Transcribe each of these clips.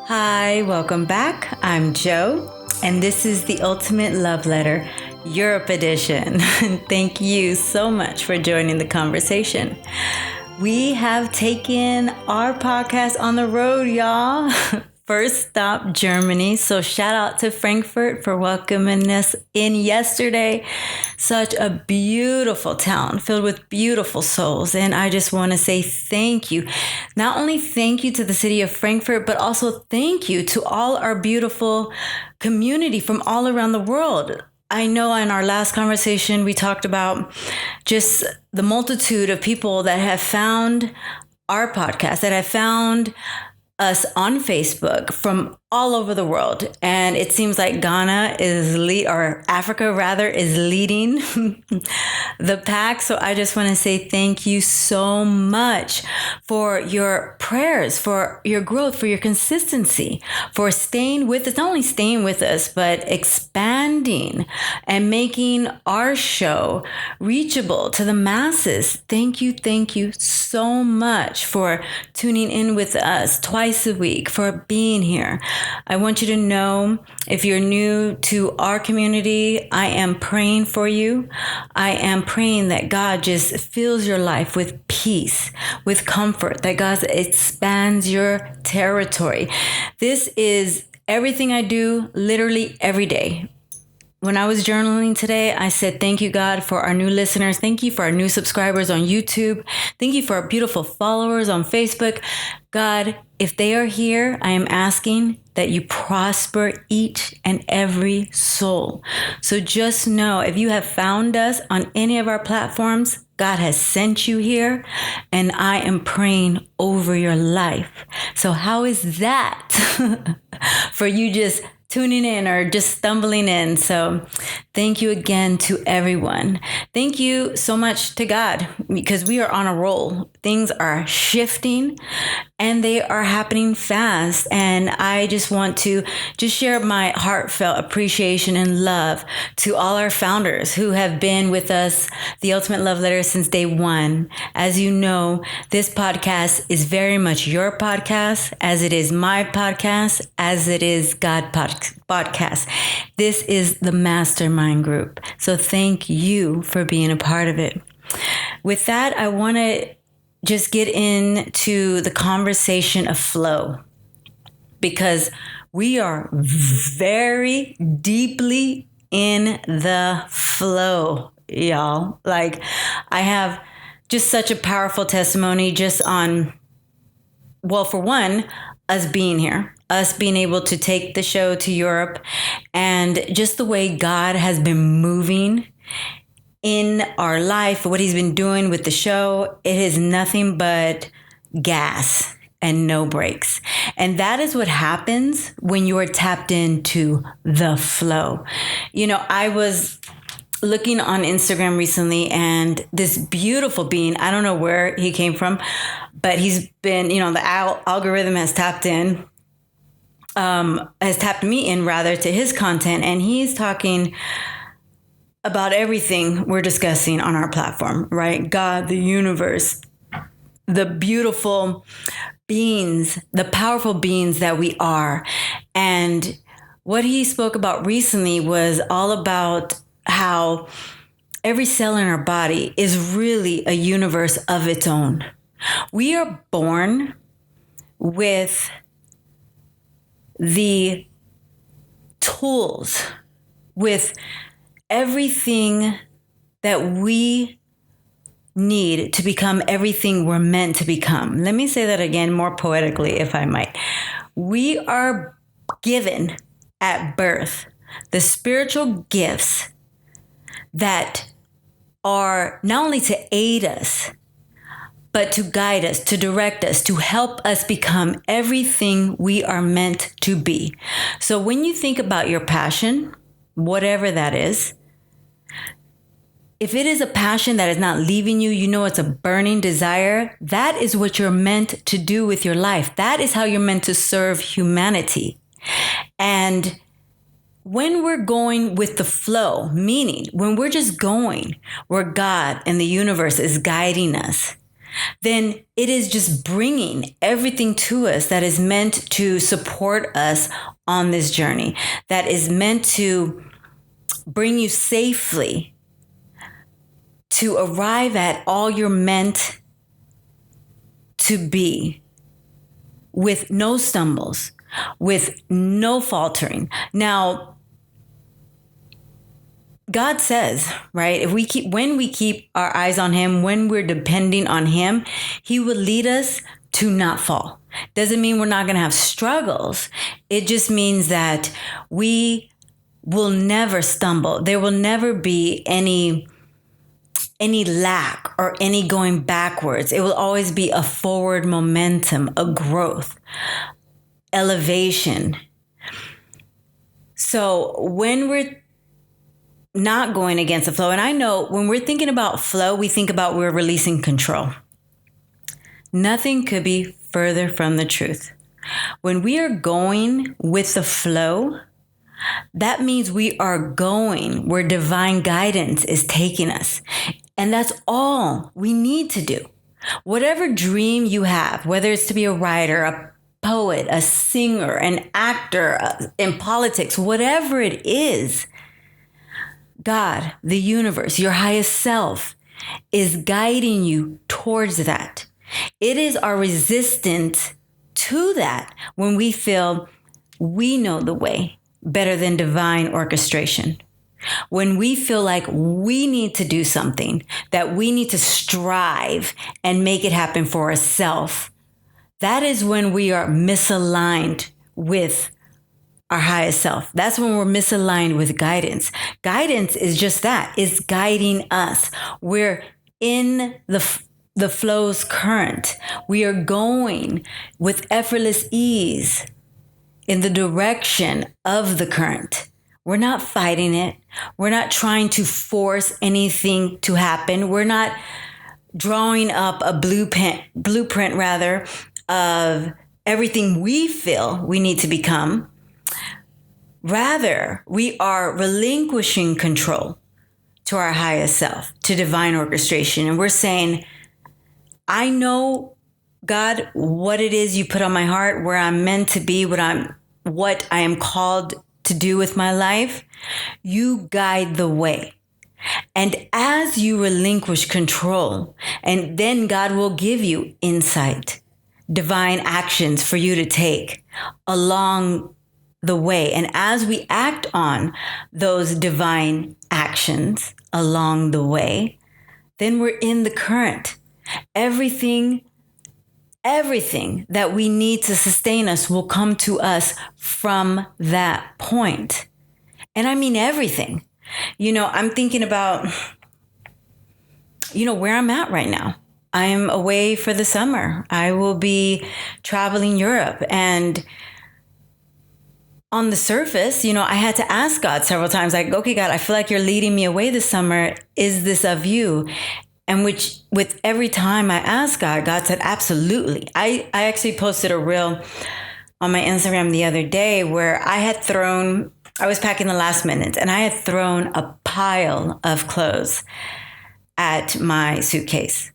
Hi, welcome back. I'm Jo, and this is the Ultimate Love Letter, Europe Edition. Thank you so much for joining the conversation. We have taken our podcast on the road, y'all. First stop, Germany. So shout out to Frankfurt for welcoming us in yesterday. Such a beautiful town filled with beautiful souls. And I just want to say thank you. Not only thank you to the city of Frankfurt, but also thank you to all our beautiful community from all around the world. I know in our last conversation, we talked about just the multitude of people that have found our podcast, that have found us on Facebook from all over the world. And it seems like Ghana or Africa rather, is leading the pack. So I just want to say thank you so much for your prayers, for your growth, for your consistency, for staying with us, not only staying with us, but expanding and making our show reachable to the masses. Thank you so much for tuning in with us twice a week, for being here. I want you to know, if you're new to our community, I am praying for you. I am praying that God just fills your life with peace, with comfort, that God expands your territory. This is everything I do literally every day. When I was journaling today, I said, thank you, God, for our new listeners. Thank you for our new subscribers on YouTube. Thank you for our beautiful followers on Facebook. God, if they are here, I am asking that you prosper each and every soul. So just know, if you have found us on any of our platforms, God has sent you here, and I am praying over your life. So how is that for you just tuning in or just stumbling in? So thank you again to everyone. Thank you so much to God, because we are on a roll. Things are shifting and they are happening fast. And I just want to just share my heartfelt appreciation and love to all our founders who have been with us, the Ultimate Love Letter, since day one. As you know, this podcast is very much your podcast, as it is my podcast, as it is God podcast. This is the mastermind group. So thank you for being a part of it. With that, I want to just get into the conversation of flow, because we are very deeply in the flow, y'all. Like, I have just such a powerful testimony just on, well, for one, us being here, us being able to take the show to Europe, and just the way God has been moving in our life, what he's been doing with the show. It is nothing but gas and no brakes. And that is what happens when you are tapped into the flow. You know, I was looking on Instagram recently, and this beautiful being, I don't know where he came from, but he's been, the algorithm has tapped me in rather to his content. And he's talking about everything we're discussing on our platform, right? God, the universe, the beautiful beings, the powerful beings that we are. And what he spoke about recently was all about how every cell in our body is really a universe of its own. We are born with the tools, with everything that we need to become everything we're meant to become. Let me say that again more poetically, if I might. We are given at birth the spiritual gifts that are not only to aid us, but to guide us, to direct us, to help us become everything we are meant to be. So when you think about your passion, whatever that is, if it is a passion that is not leaving you, it's a burning desire, that is what you're meant to do with your life. That is how you're meant to serve humanity. And when we're going with the flow, meaning when we're just going where God and the universe is guiding us, then it is just bringing everything to us that is meant to support us on this journey, that is meant to bring you safely to arrive at all you're meant to be, with no stumbles, with no faltering. Now, God says, right, when we keep our eyes on him, when we're depending on him, he will lead us to not fall. Doesn't mean we're not going to have struggles. It just means that we will never stumble. There will never be any lack or any going backwards. It will always be a forward momentum, a growth, elevation. So when we're not going against the flow, and I know when we're thinking about flow, we think about we're releasing control. Nothing could be further from the truth. When we are going with the flow, that means we are going where divine guidance is taking us. And that's all we need to do. Whatever dream you have, whether it's to be a writer, a poet, a singer, an actor, in politics, whatever it is, God, the universe, your highest self is guiding you towards that. It is our resistance to that when we feel we know the way better than divine orchestration. When we feel like we need to do something, that we need to strive and make it happen for ourselves, that is when we are misaligned with our highest self. That's when we're misaligned with guidance. Guidance is just that. It's guiding us. We're in the flow's current. We are going with effortless ease in the direction of the current. We're not fighting it. We're not trying to force anything to happen. We're not drawing up a blueprint of everything we feel we need to become. Rather, we are relinquishing control to our highest self, to divine orchestration. And we're saying, I know, God, what it is you put on my heart, where I'm meant to be, what I am called to do with my life. You guide the way. And as you relinquish control, and then God will give you insight, divine actions for you to take along the way. And as we act on those divine actions along the way, then we're in the current. Everything that we need to sustain us will come to us from that point. And I mean everything. I'm thinking about, where I'm at right now. I am away for the summer. I will be traveling Europe, and on the surface, I had to ask God several times, like, okay, God, I feel like you're leading me away this summer. Is this of you? And with every time I asked God, God said, absolutely. I actually posted a reel on my Instagram the other day where I was packing the last minute, and I had thrown a pile of clothes at my suitcase,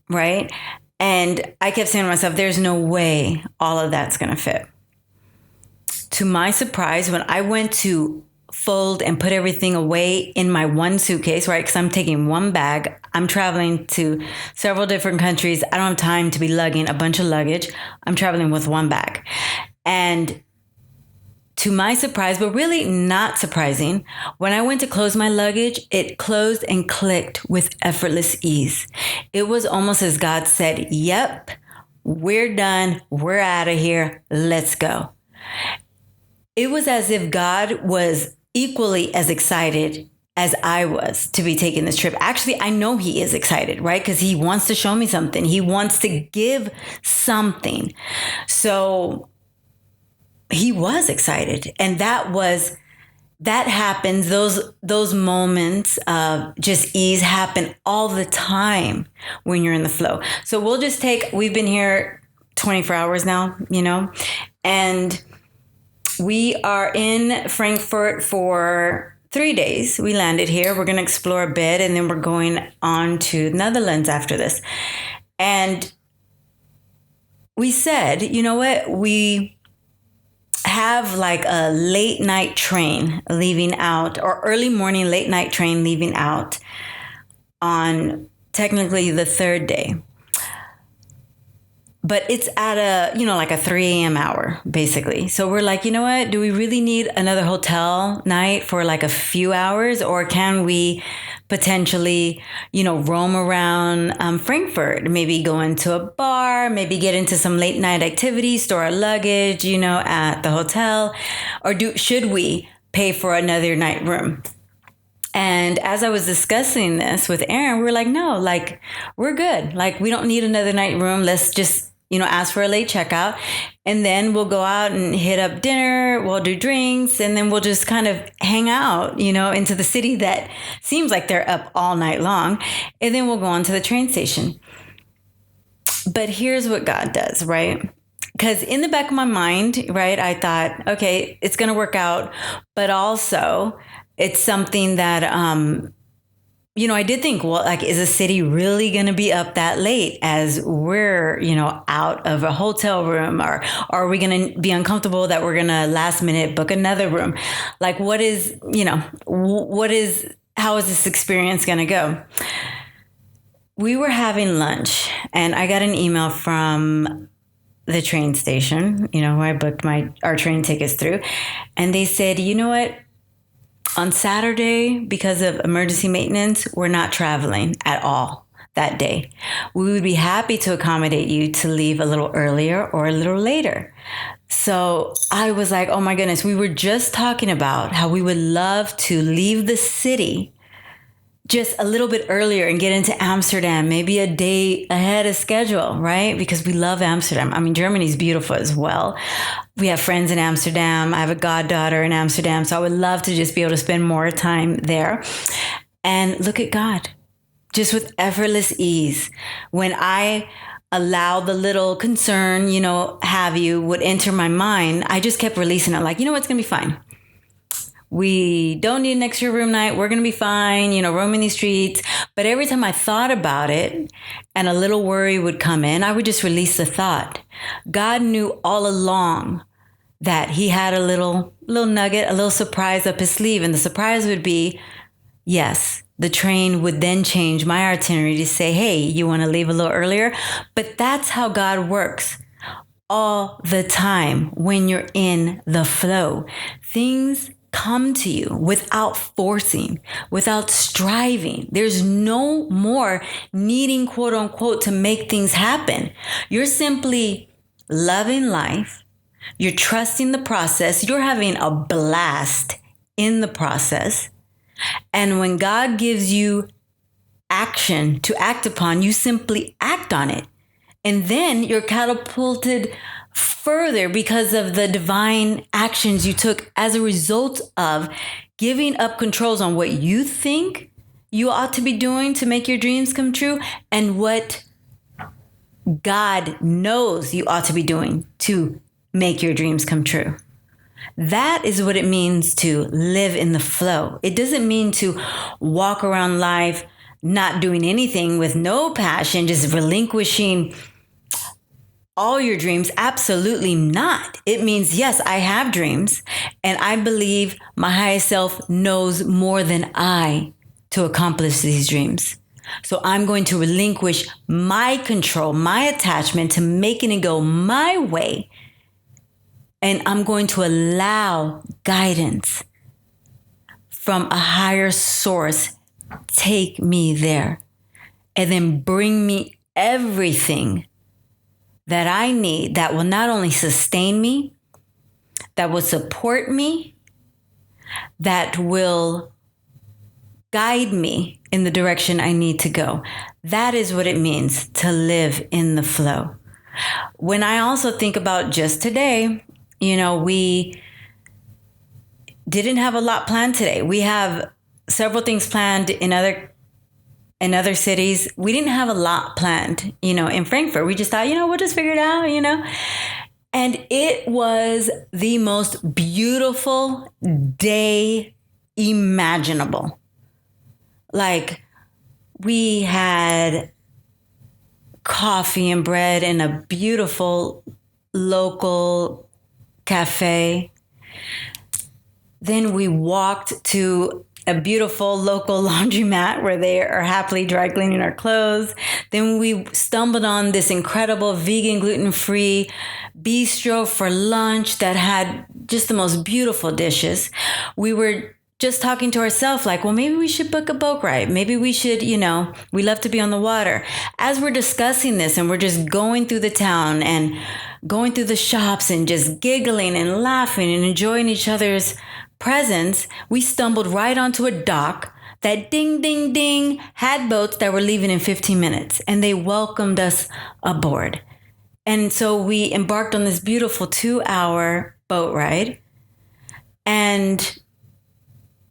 right? And I kept saying to myself, there's no way all of that's going to fit. To my surprise, when I went to fold and put everything away in my one suitcase, right? Because I'm taking one bag. I'm traveling to several different countries. I don't have time to be lugging a bunch of luggage. I'm traveling with one bag. And to my surprise, but really not surprising, when I went to close my luggage, it closed and clicked with effortless ease. It was almost as God said, yep, we're done. We're out of here. Let's go. It was as if God was equally as excited as I was to be taking this trip. Actually, I know he is excited, right? Because he wants to show me something. He wants to give something. So he was excited. And that happens. Those moments of just ease happen all the time when you're in the flow. So we've been here 24 hours now, and we are in Frankfurt for 3 days. We landed here. We're going to explore a bit, and then we're going on to Netherlands after this. And we said, you know what? We have like a late night train leaving out, or early morning, late night train leaving out on technically the third day. But it's at like a 3 a.m. hour, basically. So we're like, you know what? Do we really need another hotel night for like a few hours? Or can we potentially, roam around Frankfurt, maybe go into a bar, maybe get into some late night activities, store our luggage, at the hotel? Or should we pay for another night room? And as I was discussing this with Aaron, we were like, no, like, we're good. Like, we don't need another night room. Let's just, ask for a late checkout. And then we'll go out and hit up dinner. We'll do drinks. And then we'll just kind of hang out, into the city that seems like they're up all night long. And then we'll go on to the train station. But here's what God does, right? Because in the back of my mind, right, I thought, okay, it's going to work out. But also, it's something that, I did think, well, like, is the city really going to be up that late as we're, out of a hotel room? Or are we going to be uncomfortable that we're going to last minute book another room? Like, how is this experience going to go? We were having lunch and I got an email from the train station, who I booked our train tickets through. And they said, you know what? On Saturday, because of emergency maintenance, we're not traveling at all that day. We would be happy to accommodate you to leave a little earlier or a little later. So I was like, oh my goodness, we were just talking about how we would love to leave the city just a little bit earlier and get into Amsterdam, maybe a day ahead of schedule, right? Because we love Amsterdam. I mean, Germany's beautiful as well. We have friends in Amsterdam. I have a goddaughter in Amsterdam. So I would love to just be able to spend more time there. And look at God, just with effortless ease. When I allow the little concern, would enter my mind, I just kept releasing it like, it's going to be fine. We don't need an extra room night. We're going to be fine, roaming these streets. But every time I thought about it and a little worry would come in, I would just release the thought. God knew all along that he had a little nugget, a little surprise up his sleeve. And the surprise would be, yes, the train would then change my itinerary to say, hey, you want to leave a little earlier? But that's how God works all the time when you're in the flow. Things come to you without forcing, without striving. There's no more needing, quote unquote, to make things happen. You're simply loving life. You're trusting the process. You're having a blast in the process. And when God gives you action to act upon, you simply act on it. And then you're catapulted further because of the divine actions you took as a result of giving up controls on what you think you ought to be doing to make your dreams come true and what God knows you ought to be doing to make your dreams come true. That is what it means to live in the flow. It doesn't mean to walk around life not doing anything with no passion, just relinquishing all your dreams. Absolutely not. It means, yes, I have dreams and I believe my highest self knows more than I to accomplish these dreams. So I'm going to relinquish my control, my attachment to making it go my way. And I'm going to allow guidance from a higher source take me there and then bring me everything that I need that will not only sustain me, that will support me, that will guide me in the direction I need to go. That is what it means to live in the flow. When I also think about just today, we didn't have a lot planned today. We have several things planned in other cities. We didn't have a lot planned, in Frankfurt. We just thought, we'll just figure it out, And it was the most beautiful day imaginable. Like, we had coffee and bread in a beautiful local cafe. Then we walked to a beautiful local laundromat where they are happily dry cleaning our clothes. Then we stumbled on this incredible vegan, gluten-free bistro for lunch that had just the most beautiful dishes. We were just talking to ourselves like, well, maybe we should book a boat ride. Maybe we should, we love to be on the water. As we're discussing this and we're just going through the town and going through the shops and just giggling and laughing and enjoying each other's presence, we stumbled right onto a dock that ding, ding, ding had boats that were leaving in 15 minutes, and they welcomed us aboard. And so we embarked on this beautiful 2-hour boat ride. And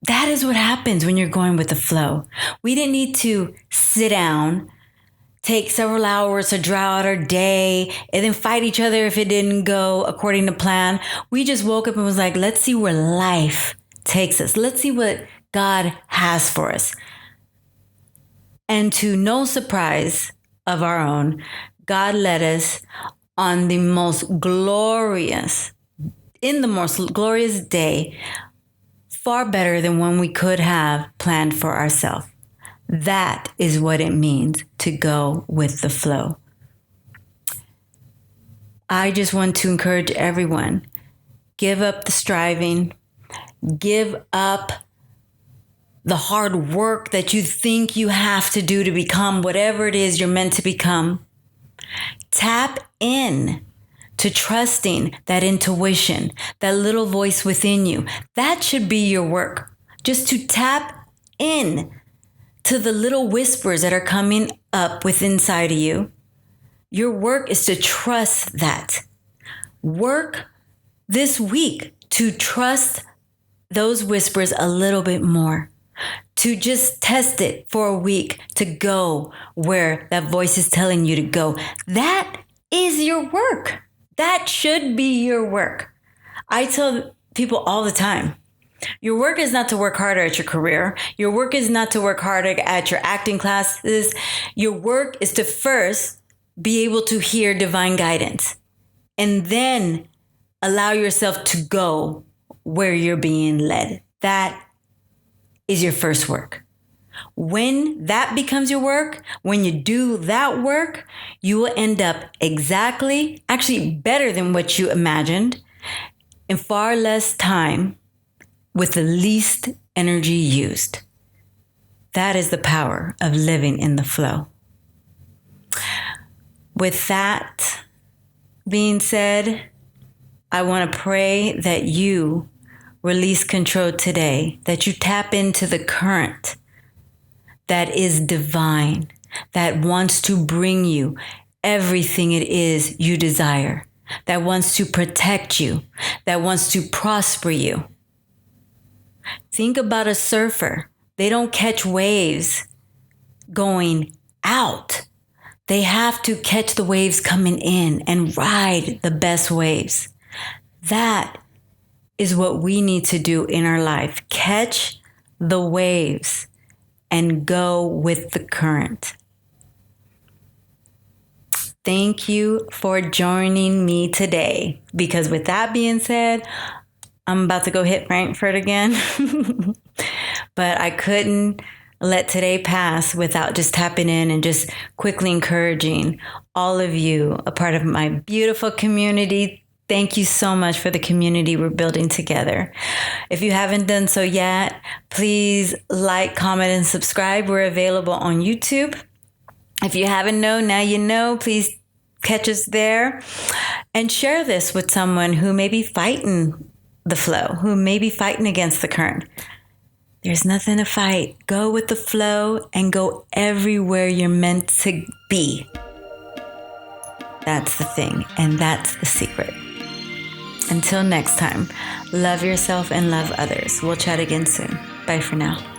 that is what happens when you're going with the flow. We didn't need to sit down, take several hours to draw out our day, and then fight each other if it didn't go according to plan. We just woke up and was like, let's see where life takes us. Let's see what God has for us. And to no surprise of our own, God led us on the most glorious day, far better than one we could have planned for ourselves. That is what it means to go with the flow. I just want to encourage everyone, give up the striving, give up the hard work that you think you have to do to become whatever it is you're meant to become. Tap in to trusting that intuition, that little voice within you. That should be your work. Just to tap in to the little whispers that are coming up within inside of you. Your work is to trust that. Work this week to trust those whispers a little bit more. To just test it for a week, to go where that voice is telling you to go. That is your work. That should be your work. I tell people all the time, your work is not to work harder at your career. Your work is not to work harder at your acting classes. Your work is to first be able to hear divine guidance and then allow yourself to go where you're being led. That is your first work. When that becomes your work, when you do that work, you will end up actually better than what you imagined in far less time with the least energy used. That is the power of living in the flow. With that being said, I want to pray that you release control today, that you tap into the current that is divine, that wants to bring you everything it is you desire, that wants to protect you, that wants to prosper you. Think about a surfer. They don't catch waves going out. They have to catch the waves coming in and ride the best waves. That is what we need to do in our life. Catch the waves and go with the current. Thank you for joining me today, because with that being said, I'm about to go hit Frankfurt again, but I couldn't let today pass without just tapping in and just quickly encouraging all of you, a part of my beautiful community. Thank you so much for the community we're building together. If you haven't done so yet, please like, comment, and subscribe. We're available on YouTube. If you haven't known, now you know. Please catch us there and share this with someone who may be fighting the flow, who may be fighting against the current. There's nothing to fight. Go with the flow and go everywhere you're meant to be. That's the thing, and that's the secret. Until next time, love yourself and love others. We'll chat again soon. Bye for now.